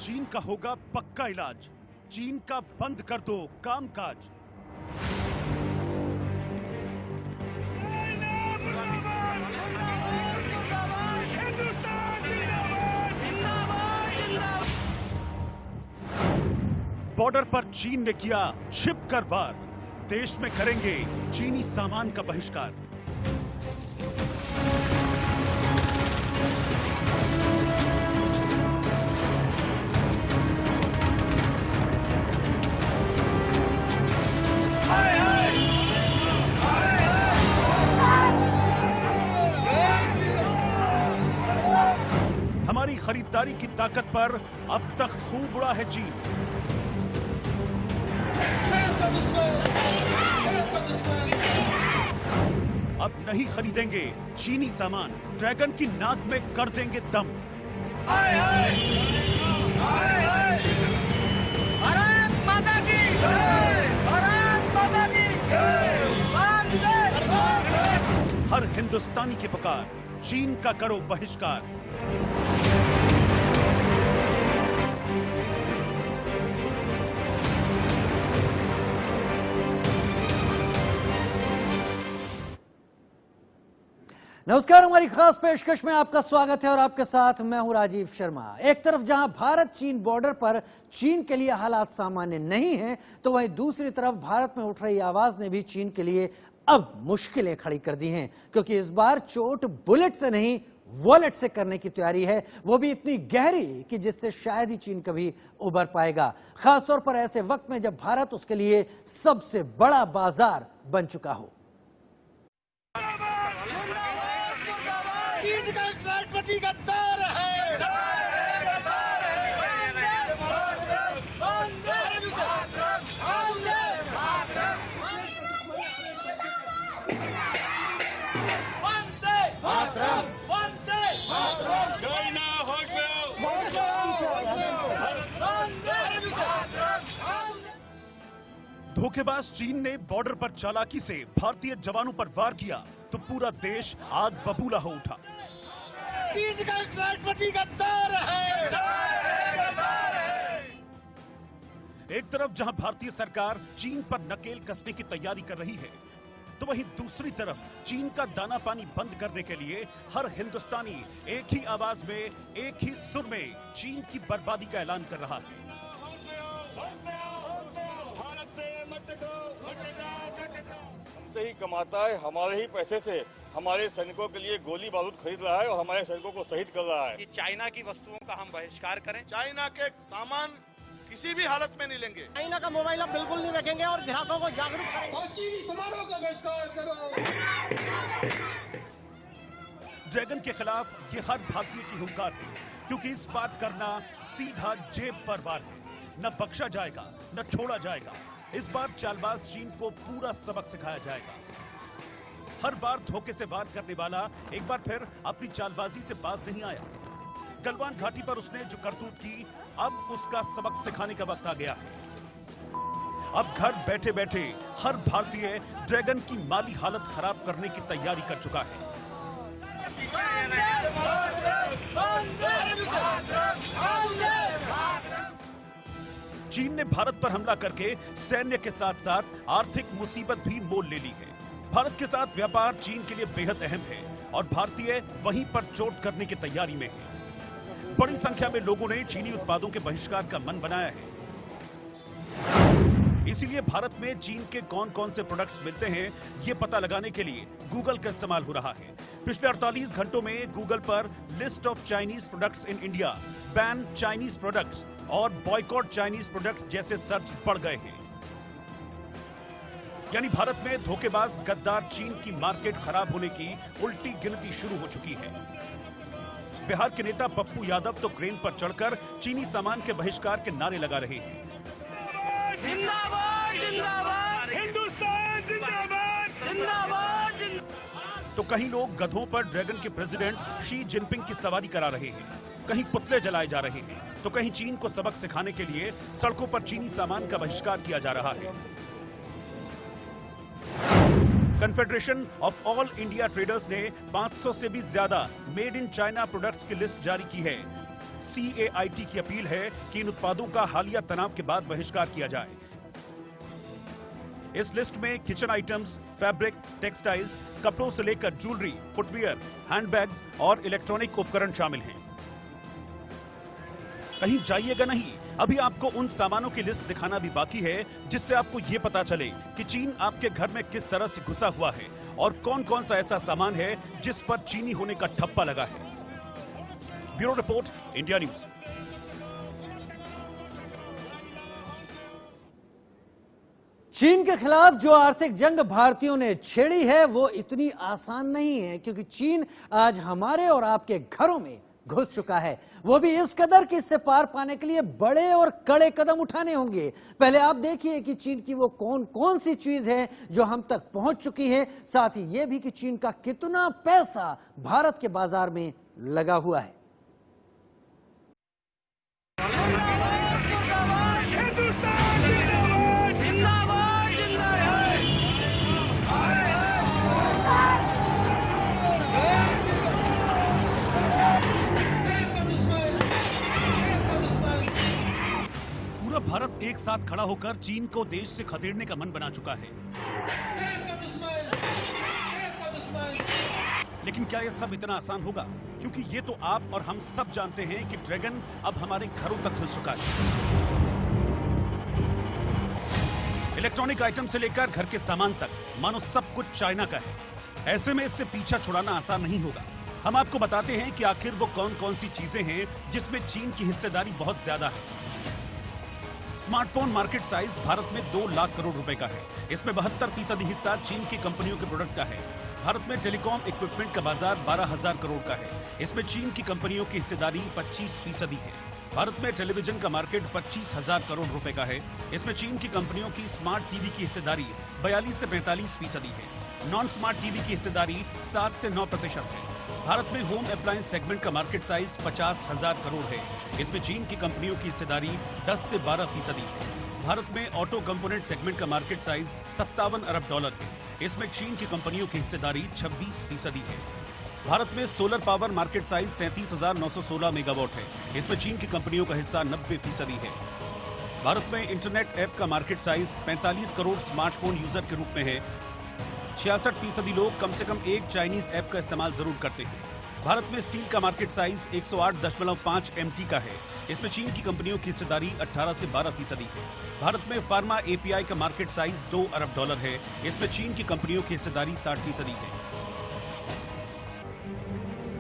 चीन का होगा पक्का इलाज। चीन का बंद कर दो कामकाज। बॉर्डर पर चीन ने किया छिपकर वार। देश में करेंगे चीनी सामान का बहिष्कार। हमारी खरीदारी की ताकत पर अब तक खूब उड़ा है चीन। अब नहीं खरीदेंगे चीनी सामान। ड्रैगन की नाक में कर देंगे दम। भारत माता की जय! भारत माता की जय! हर हिंदुस्तानी की पुकार, चीन का करो बहिष्कार। नमस्कार, हमारी खास पेशकश में आपका स्वागत है और आपके साथ मैं हूं राजीव शर्मा। एक तरफ जहां भारत चीन बॉर्डर पर चीन के लिए हालात सामान्य नहीं हैं, तो वहीं दूसरी तरफ भारत में उठ रही आवाज ने भी चीन के लिए अब मुश्किलें खड़ी कर दी हैं, क्योंकि इस बार चोट बुलेट से नहीं वॉलेट से करने की तैयारी है, वो भी इतनी गहरी कि जिससे शायद ही चीन कभी उबर पाएगा। खासतौर पर ऐसे वक्त में जब भारत उसके लिए सबसे बड़ा बाजार बन चुका हो। चीन का राष्ट्रपति गद्दार है। धोखेबाज चीन ने बॉर्डर पर चालाकी से भारतीय जवानों पर वार किया तो पूरा देश आग बबूला हो उठा। चीन का राष्ट्रपति गद्दार है। एक तरफ जहां भारतीय सरकार चीन पर नकेल कसने की तैयारी कर रही है, तो वहीं दूसरी तरफ चीन का दाना पानी बंद करने के लिए हर हिंदुस्तानी एक ही आवाज में, एक ही सुर में चीन की बर्बादी का ऐलान कर रहा है। हमसे ही कमाता है, हमारे ही पैसे से हमारे सैनिकों के लिए गोली बारूद खरीद रहा है और हमारे सैनिकों को शहीद कर रहा है। कि चाइना की वस्तुओं का हम बहिष्कार करें। चाइना के सामान किसी भी हालत में नहीं लेंगे। चाइना का मोबाइल आप बिल्कुल नहीं रखेंगे और ग्राहकों को जागरूक करेंगे। और चीनी सामानों का बहिष्कार करो। ड्रैगन के खिलाफ ये हर भारतीय की हुंकार है, क्योंकि इस बात करना सीधा जेब पर वार है। न बख्शा जाएगा, न छोड़ा जाएगा। इस बार चालबाज चीन को पूरा सबक सिखाया जाएगा। हर बार धोखे से वार करने वाला एक बार फिर अपनी चालबाजी से बाज नहीं आया। गलवान घाटी पर उसने जो करतूत की, अब उसका सबक सिखाने का वक्त आ गया है। अब घर बैठे बैठे हर भारतीय ड्रैगन की माली हालत खराब करने की तैयारी कर चुका है। चीन ने भारत पर हमला करके सैन्य के साथ साथ आर्थिक मुसीबत भी मोल ले ली है। भारत के साथ व्यापार चीन के लिए बेहद अहम है और भारतीय वहीं पर चोट करने की तैयारी में है। बड़ी संख्या में लोगों ने चीनी उत्पादों के बहिष्कार का मन बनाया है। इसीलिए भारत में चीन के कौन कौन से प्रोडक्ट्स मिलते हैं, ये पता लगाने के लिए गूगल का इस्तेमाल हो रहा है। पिछले 48 घंटों में गूगल पर list of Chinese products in India, ban Chinese products और बॉयकॉट चाइनीज प्रोडक्ट्स जैसे सर्च बढ़ गए हैं। यानी भारत में धोखेबाज गद्दार चीन की मार्केट खराब होने की उल्टी गिनती शुरू हो चुकी है। बिहार के नेता पप्पू यादव तो क्रेन पर चढ़कर चीनी सामान के बहिष्कार के नारे लगा रहे हैं। जिंदाबाद जिंदाबाद हिंदुस्तान जिंदाबाद जिंदाबाद। तो कहीं लोग गधों पर ड्रैगन के प्रेसिडेंट शी जिनपिंग की सवारी करा रहे हैं, कहीं पुतले जलाए जा रहे हैं, तो कहीं चीन को सबक सिखाने के लिए सड़कों पर चीनी सामान का बहिष्कार किया जा रहा है। Confederation of all India traders ने 500 से भी ज्यादा मेड इन चाइना प्रोडक्ट्स की लिस्ट जारी की है। CAIT की अपील है कि इन उत्पादों का हालिया तनाव के बाद बहिष्कार किया जाए। इस लिस्ट में किचन आइटम्स, फैब्रिक, टेक्सटाइल्स, कपड़ों से लेकर ज्वेलरी, फुटवियर, हैंडबैग्स और इलेक्ट्रॉनिक उपकरण शामिल हैं। कहीं जाइएगा नहीं, अभी आपको उन सामानों की लिस्ट दिखाना भी बाकी है जिससे आपको ये पता चले कि चीन आपके घर में किस तरह से घुसा हुआ है और कौन कौन सा ऐसा सामान है जिस पर चीनी होने का ठप्पा लगा है। Bureau report, India news. चीन के खिलाफ जो आर्थिक जंग भारतीयों ने छेड़ी है वो इतनी आसान नहीं है, क्योंकि चीन आज हमारे और आपके घरों में घुस चुका है। वो भी इस कदर कि इससे पार पाने के लिए बड़े और कड़े कदम उठाने होंगे। पहले आप देखिए कि चीन की वो कौन कौन सी चीज है जो हम तक पहुंच चुकी है, साथ ही ये भी कि चीन का कितना पैसा भारत के बाजार में लगा हुआ है। भारत एक साथ खड़ा होकर चीन को देश से खदेड़ने का मन बना चुका है। लेकिन क्या यह सब इतना आसान होगा? क्योंकि ये तो आप और हम सब जानते हैं कि ड्रैगन अब हमारे घरों तक घुस चुका है। इलेक्ट्रॉनिक आइटम से लेकर घर के सामान तक मानो सब कुछ चाइना का है। ऐसे में इससे पीछा छुड़ाना आसान नहीं होगा। हम आपको बताते हैं कि आखिर वो कौन कौन सी चीजें हैं जिसमें चीन की हिस्सेदारी बहुत ज्यादा है। स्मार्टफोन मार्केट साइज भारत में 2 लाख करोड़ रुपए का है। इसमें 72% हिस्सा चीन की कंपनियों के प्रोडक्ट का है। भारत में टेलीकॉम इक्विपमेंट का बाजार 12,000 करोड़ का है। इसमें चीन की कंपनियों की हिस्सेदारी 25% है। भारत में टेलीविजन का मार्केट 25,000 करोड़ रुपए का है। इसमें चीन की कंपनियों की स्मार्ट टीवी की हिस्सेदारी 42 से 45% है। नॉन स्मार्ट टीवी की हिस्सेदारी 7 से 9% है। भारत में होम अप्लायंस सेगमेंट का मार्केट साइज 50,000 करोड़ है। इसमें चीन की कंपनियों की हिस्सेदारी 10 से 12% है। भारत में ऑटो कंपोनेंट सेगमेंट का मार्केट साइज $57 अरब है। इसमें चीन की कंपनियों की हिस्सेदारी 26% है। भारत में solar power market size 37,916 megawatt है। इसमें चीन की कंपनियों का हिस्सा 90% है। भारत में इंटरनेट ऐप का market size 45 crore smartphone user के रूप में है। 66% लोग कम से कम एक चाइनीज ऐप का इस्तेमाल जरूर करते हैं। भारत में स्टील का मार्केट साइज 108.5 MT का है। इसमें चीन की कंपनियों की हिस्सेदारी 18 से 12% है। भारत में फार्मा API का मार्केट साइज $2 अरब है। इसमें चीन की कंपनियों की हिस्सेदारी 60% है।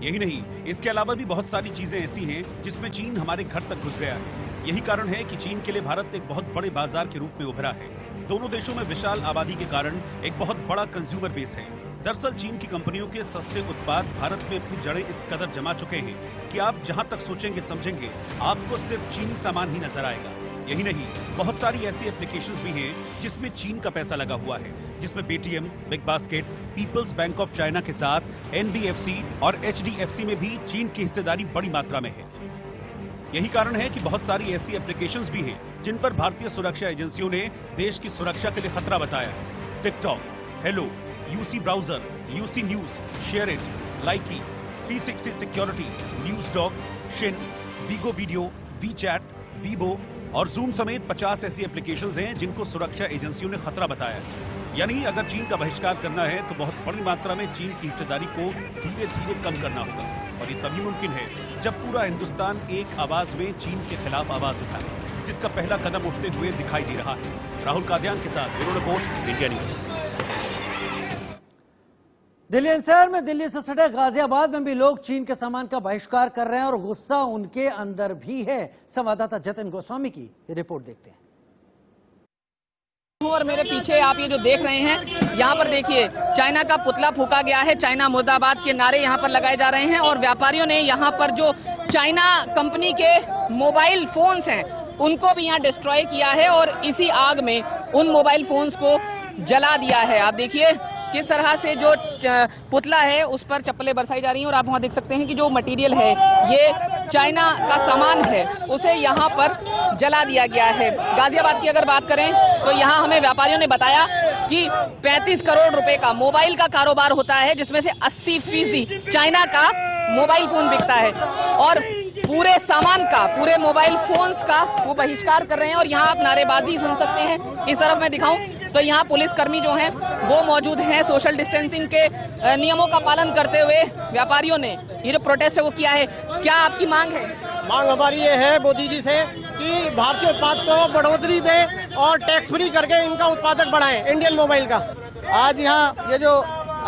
यही नहीं, इसके अलावा भी बहुत सारी चीजें ऐसी हैं जिसमें चीन हमारे घर तक घुस गया है। यही कारण है कि चीन के लिए भारत एक बहुत बड़े बाजार के रूप में उभरा है। दोनों देशों में विशाल आबादी के कारण एक बहुत बड़ा कंज्यूमर बेस है। दरअसल चीन की कंपनियों के सस्ते उत्पाद भारत में अपनी जड़ें इस कदर जमा चुके हैं कि आप जहां तक सोचेंगे समझेंगे आपको सिर्फ चीनी सामान ही नजर आएगा। यही नहीं, बहुत सारी ऐसी एप्लीकेशंस भी हैं जिसमें चीन का पैसा लगा हुआ है, जिसमें Paytm, BigBasket, people's bank of China के साथ NBFC और HDFC में भी चीन की हिस्सेदारी बड़ी मात्रा में है। यही कारण है कि बहुत सारी ऐसी एप्लीकेशंस भी हैं जिन पर भारतीय सुरक्षा एजेंसियों ने देश की सुरक्षा के लिए खतरा बताया। TikTok, hello, UC browser, UC news, share it, Likee, 360 security, news dog, Shin, Vigo video, WeChat, Weibo और जूम समेत 50 ऐसी एप्लीकेशंस हैं जिनको सुरक्षा एजेंसियों ने खतरा बताया। यानी अगर चीन का बहिष्कार करना है तो बहुत बड़ी मात्रा में चीन की हिस्सेदारी को धीरे धीरे कम करना होगा। और ये तभी मुमकिन है जब पूरा हिंदुस्तान एक आवाज में चीन के खिलाफ आवाज उठाए, जिसका पहला कदम उठते हुए दिखाई दे रहा है। राहुल कादियान के साथ bureau report, India news. Delhi NCR में दिल्ली से सटे गाजियाबाद में भी लोग चीन के सामान का बहिष्कार कर रहे हैं और गुस्सा उनके अंदर भी है। संवाददाता जतिन गोस्वामी की रिपोर्ट देखते हैं। और मेरे पीछे आप ये जो देख रहे हैं, यहाँ पर देखिए चाइना का पुतला फूका गया है। चाइना मुर्दाबाद के नारे यहाँ पर लगाए जा रहे हैं और व्यापारियों ने यहाँ पर जो चाइना कंपनी के मोबाइल फोन्स हैं उनको भी यहाँ डिस्ट्रॉय किया है और इसी आग में उन मोबाइल फोन्स को जला दिया है। आप देखिए किस तरह से जो पुतला है उस पर चप्पलें बरसाई जा रही हैं और आप वहाँ देख सकते हैं कि जो मटेरियल है ये चाइना का सामान है उसे यहाँ पर जला दिया गया है। गाजियाबाद की अगर बात करें तो यहाँ हमें व्यापारियों ने बताया कि 35 करोड़ रुपए का मोबाइल का कारोबार होता है, जिसमें से 80% चाइना का मोबाइल फोन बिकता है और पूरे सामान का, पूरे मोबाइल फोन्स का वो बहिष्कार कर रहे हैं और यहाँ आप नारेबाजी सुन सकते हैं। इस तरफ मैं दिखाऊं तो यहाँ पुलिसकर्मी जो हैं वो मौजूद हैं। सोशल डिस्टेंसिंग के नियमों का पालन करते हुए व्यापारियों ने ये जो प्रोटेस्ट है वो किया है। क्या आपकी मांग है? मांग हमारी ये है मोदी जी से कि भारतीय उत्पाद को बढ़ोतरी दें और टैक्स फ्री करके इनका उत्पादक बढ़ाएं, इंडियन मोबाइल का। आज यहाँ ये जो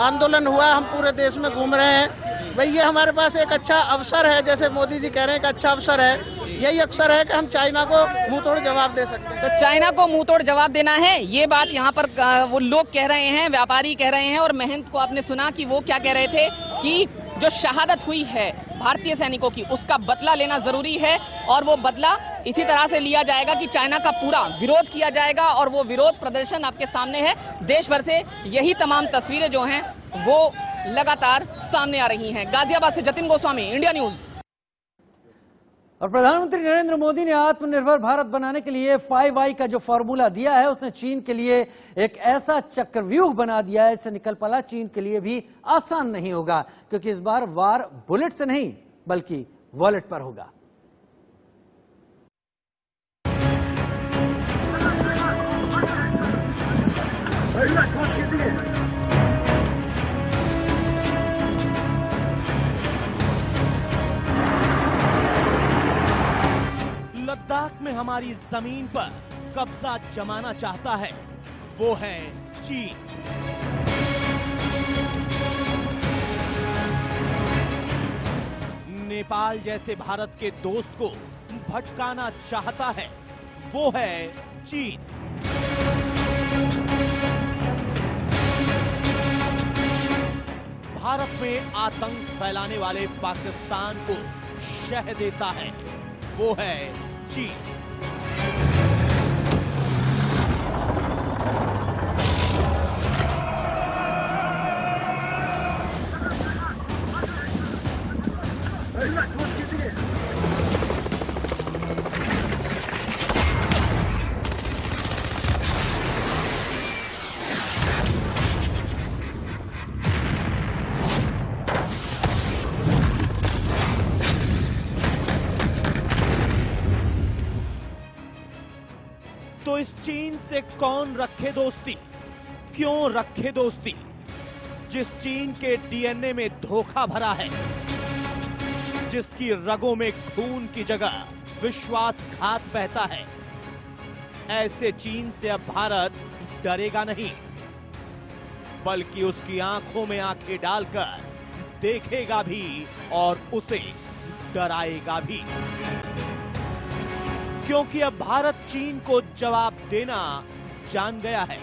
आंदोलन हुआ, हम पूरे देश में घूम रहे हैं भाई, ये हमारे पास एक अच्छा अवसर है। जैसे मोदी जी कह रहे हैं कि अच्छा अवसर है, यही अवसर है कि हम चाइना को मुंह तोड़ जवाब दे सकते हैं। तो चाइना को मुंह तोड़ जवाब देना है, ये बात यहाँ पर वो लोग कह रहे हैं, व्यापारी कह रहे हैं। और महंत को आपने सुना कि वो क्या कह रहे थे कि जो शहादत हुई है भारतीय सैनिकों की, उसका बदला लेना जरूरी है और वो बदला इसी तरह से लिया जाएगा कि चाइना का पूरा विरोध किया जाएगा। और वो विरोध प्रदर्शन आपके सामने है। देश भर से यही तमाम तस्वीरें जो हैं वो लगातार सामने आ रही हैं। गाजियाबाद से जतिन गोस्वामी, इंडिया न्यूज। और प्रधानमंत्री नरेंद्र मोदी ने आत्मनिर्भर भारत बनाने के लिए 5I का जो फॉर्मूला दिया है, उसने चीन के लिए एक ऐसा चक्रव्यूह बना दिया है, इससे निकल पाना चीन के लिए भी आसान नहीं होगा, क्योंकि इस बार वार बुलेट से नहीं बल्कि वॉलेट पर होगा। लद्दाख में हमारी जमीन पर कब्जा जमाना चाहता है वो है चीन। नेपाल जैसे भारत के दोस्त को भटकाना चाहता है वो है चीन। भारत में आतंक फैलाने वाले पाकिस्तान को शह देता है वो है चीन। तो इस चीन से कौन रखे दोस्ती, क्यों रखे दोस्ती? जिस चीन के डीएनए में धोखा भरा है, जिसकी रगों में खून की जगह विश्वासघात बहता है, ऐसे चीन से अब भारत डरेगा नहीं, बल्कि उसकी आंखों में आंखें डालकर देखेगा भी और उसे डराएगा भी। क्योंकि अब भारत चीन को जवाब देना जान गया है।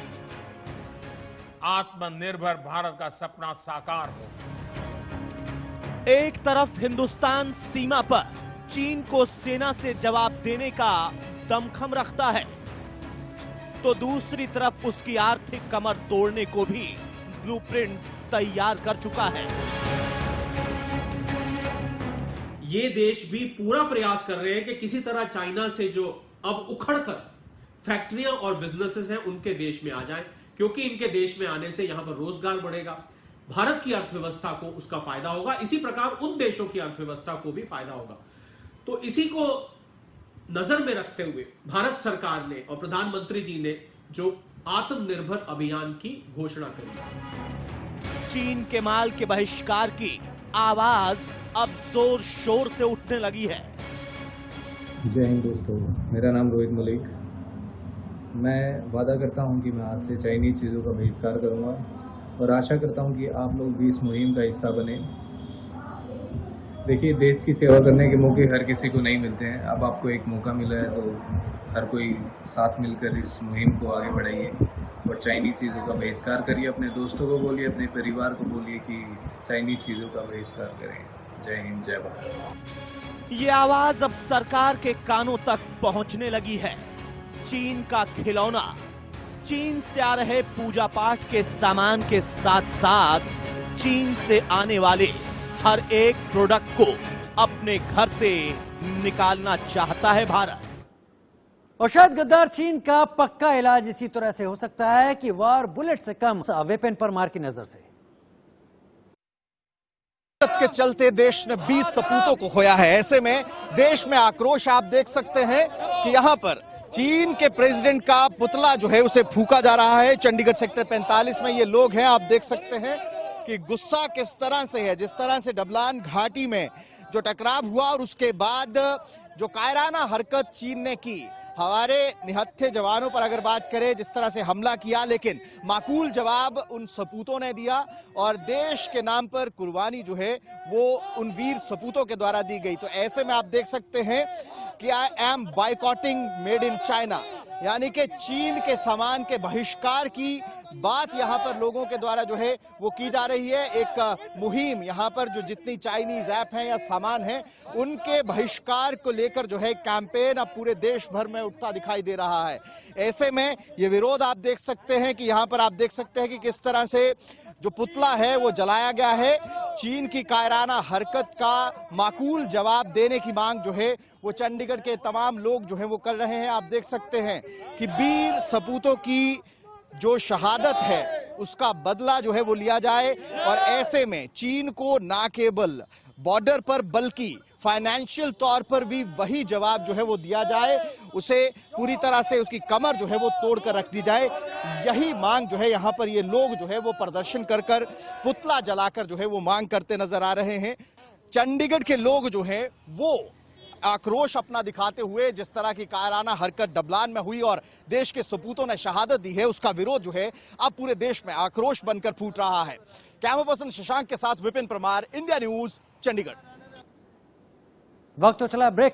आत्मनिर्भर भारत का सपना साकार हो। एक तरफ हिंदुस्तान सीमा पर चीन को सेना से जवाब देने का दमखम रखता है, तो दूसरी तरफ उसकी आर्थिक कमर तोड़ने को भी ब्लूप्रिंट तैयार कर चुका है। ये देश भी पूरा प्रयास कर रहे हैं कि किसी तरह चाइना से जो अब उखड़कर फैक्ट्रियां और बिजनेसेस हैं उनके देश में आ जाएं, क्योंकि इनके देश में आने से यहां पर रोजगार बढ़ेगा, भारत की अर्थव्यवस्था को उसका फायदा होगा, इसी प्रकार उन देशों की अर्थव्यवस्था को भी फायदा होगा। तो इसी को नजर में रखते हुए भारत सरकार ने और प्रधानमंत्री जी ने जो आत्मनिर्भर अभियान की घोषणा करी। चीन के माल के बहिष्कार की आवाज अब जोर शोर से उठने लगी है। जय हिंद दोस्तों, मेरा नाम रोहित मलिक। मैं वादा करता हूं कि मैं आज से चाइनीज चीज़ों का बहिष्कार करूंगा और आशा करता हूं कि आप लोग भी इस मुहिम का हिस्सा बने। देखिए, देश की सेवा करने के मौके हर किसी को नहीं मिलते हैं। अब आपको एक मौका मिला है तो हर कोई साथ मिलकर इस मुहिम को आगे बढ़ाइए और चाइनीज चीज़ों का बहिष्कार करिए। अपने दोस्तों को बोलिए, अपने परिवार को बोलिए कि चाइनीज चीज़ों का बहिष्कार करें। जय हिंद, जय भारत। ये आवाज अब सरकार के कानों तक पहुंचने लगी है। चीन का खिलौना, चीन से आ रहे पूजा पाठ के सामान के साथ साथ चीन से आने वाले हर एक प्रोडक्ट को अपने घर से निकालना चाहता है भारत। और शायद गद्दार चीन का पक्का इलाज इसी तरह से हो सकता है कि वार बुलेट से कम वेपन पर मार की नजर से। के चलते देश ने 20 सपूतों को खोया है। ऐसे में देश में आक्रोश आप देख सकते हैं कि यहाँ पर चीन के प्रेसिडेंट का पुतला जो है उसे फूका जा रहा है। चंडीगढ़ सेक्टर 45 में ये लोग हैं, आप देख सकते हैं कि गुस्सा किस तरह से है। जिस तरह से डबलान घाटी में जो टकराव हुआ और उसके बाद जो कायराना हरकत चीन ने की, हमारे निहत्थे जवानों पर अगर बात करें, जिस तरह से हमला किया, लेकिन माकूल जवाब उन सपूतों ने दिया और देश के नाम पर कुर्बानी जो है वो उन वीर सपूतों के द्वारा दी गई। तो ऐसे में आप देख सकते हैं कि I am boycotting made in China, यानी कि चीन के सामान के बहिष्कार की बात यहां पर लोगों के द्वारा जो है वो की जा रही है। एक मुहिम यहां पर जो जितनी चाइनीज ऐप हैं या सामान हैं उनके बहिष्कार को लेकर जो है कैंपेन अब पूरे देश भर में उठता दिखाई दे रहा है। ऐसे में ये विरोध आप देख सकते हैं कि यहां पर आप देख सकते हैं कि किस तरह से जो पुतला है वो जलाया गया है। चीन की कायराना हरकत का माकूल जवाब देने की मांग जो है वो चंडीगढ़ के तमाम लोग जो है वो कर रहे हैं। आप देख सकते हैं कि वीर सपूतों की जो शहादत है उसका बदला जो है वो लिया जाए और ऐसे में चीन को ना केवल बॉर्डर पर बल्कि फाइनेंशियल तौर पर भी वही जवाब जो है वो दिया जाए, उसे पूरी तरह से उसकी कमर जो है वो तोड़ कर रख दी जाए। यही मांग जो है यहाँ पर ये लोग जो है वो प्रदर्शन कर कर पुतला जलाकर जो है वो मांग करते नजर आ रहे हैं। चंडीगढ़ के लोग जो है वो आक्रोश अपना दिखाते हुए जिस तरह की कायराना हरकत डबलान में हुई और देश के सपूतों ने शहादत दी है, उसका विरोध जो है अब पूरे देश में आक्रोश बनकर फूट रहा है। कैमरा पर्सन शशांक के साथ विपिन परमार, इंडिया न्यूज, चंडीगढ़। वक्त तो चला ब्रेक।